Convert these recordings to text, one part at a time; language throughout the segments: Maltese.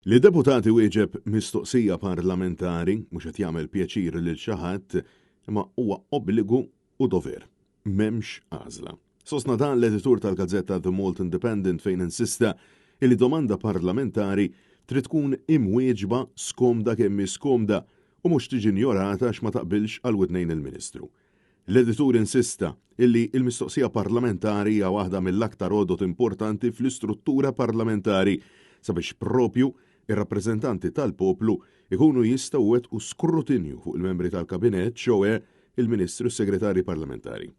Li deputati wieġeb mistoqsija parlamentari mhux qed jagħmel pjaċir lil xi ħadd imma huwa obbligu u dover. M'hemmx għażla. Sostna dan l-editur tal-gazzetta The Malt Independent fejn insista li domanda parlamentari trid tkun imwieġba skomda kemm skomda u mhux tiġi injorata għax ma taqbilx għal widnejn il-Ministru. L-editur insista illi il-mistoqsija parlamentari hija waħda mill-aktar għodot importanti fl-istruttura parlamentari sabiex propju ir-rappreżentanti tal-poplu ikunu jistgħu wettqu skrutinju fuq il-membri tal-kabinett xewwe il-Ministru s-Segretarji Parlamentari.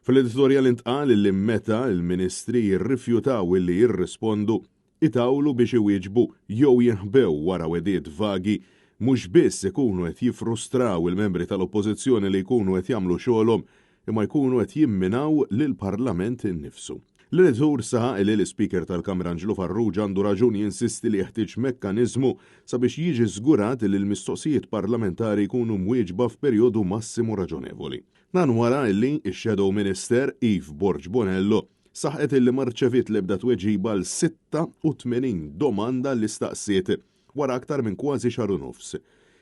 Fil-editorial intqal li meta il-Ministri jirrifjutaw illi jirrispondu itawlu biex iwieġbu jew jinħbew wara wedid vagi mhux biss ikunu qed jiffrustraw il-membri tal-Oppożizzjoni li jkunu qed jagħmlu xogħolhom imma jkunu qed jimminaw lill-Parlament innifsu. L-editur saħaq li l-Speaker tal-Kamra Anġlu Farrugia għandu raġun jinsisti li jeħtieġ mekkaniżmu sabiex jiġi żgurat li l-mistoqsijiet parlamentari jkunu mwieġba f'perjodu massimu raġonevoli. Dan wara li x-Shadow Minister Yves Borg Bonello saħqet illi ma rċevit l-ebda tweġiba l-86 domanda li staqsiet wara aktar minn kważi xahar u nofs.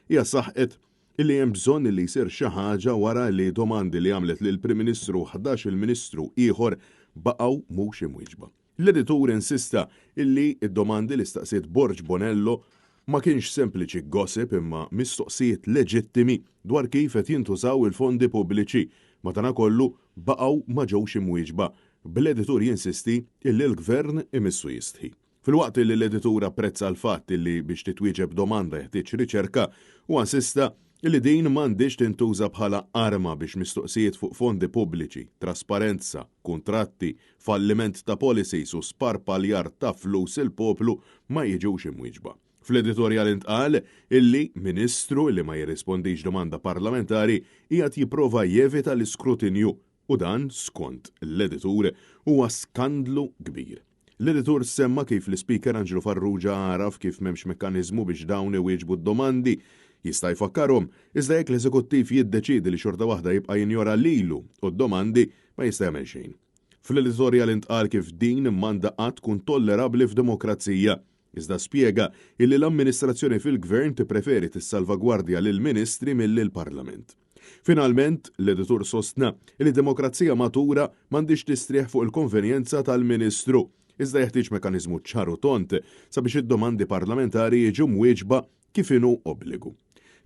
Hija saħqet illi hemm bżonn li jsir xi ħaġa wara li domandi li għamlet lill-Prim Ministru 11 il-Ministru ieħor baqgħu mhux imwieġba. L-editur insista illi id-domandi li staqsiet Borg Bonello ma kienx sempliċi gossip imma mistoqsijiet leġittimi dwar kif qed jintużaw il-fondi pubbliċi madankollu baqgħu ma ġewx imwieġba. Bl-editur jinsisti illi l-Gvern imissu jistħi. Filwaqt li l-editur apprezza l-fatt illi biex titwieġeb domanda jeħtieġ riċerka u insista illi din m'għandix tintuża bħala arma biex mistoqsijiet fuq fondi pubbliċi, trasparenza, kuntratti, falliment ta' policies u sparpaljar ta' flus il-poplu ma jiġux imwieġba. Fl-editorial intqal illi Ministru illi ma jirrispondix domanda parlamentari qiegħed jipprova jevita l-iskrutinju u dan skont l-editur huwa skandlu kbir. L-editur semma kif l-Speaker Anġlu Farrugia għaraf kif m'hemmx mekkaniżmu biex dawn iwieġbu d-domandi jista' jfakkarhom, iżda jekk l-eżekuttiv jiddeċiedi li xorta waħda jibqa' jinjora lilu u d-domandi ma jista' jagħmel xejn. Fl-editorial intqal kif din m'għandha qatt tkun tollerabbli f'demokrazija, iżda spjega illi l-amministrazzjoni fil-Gvern tippreferi tissalvagwardja lill-Ministri mill-Parlament. Finalment, l-editur sostna li demokrazija matura m'għandix tistrieħ fuq il-konvenjenza tal-Ministru, iżda jeħtieġ mekkaniżmu ċaru tont sabiex id-domandi parlamentari jiġu mwieġba kif inhu obbligu.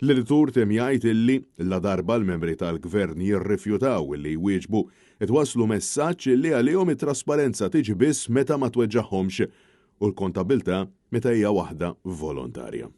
L-editur tem jgħid illi la darba l-membri tal-Gvern jirrifjutaw illi jwieġbu qed waslu messaġġ illi għalihom it-trasparenza tiġi biss meta ma tweġġaħhomx u l-kontabilta meta hija waħda volontarja.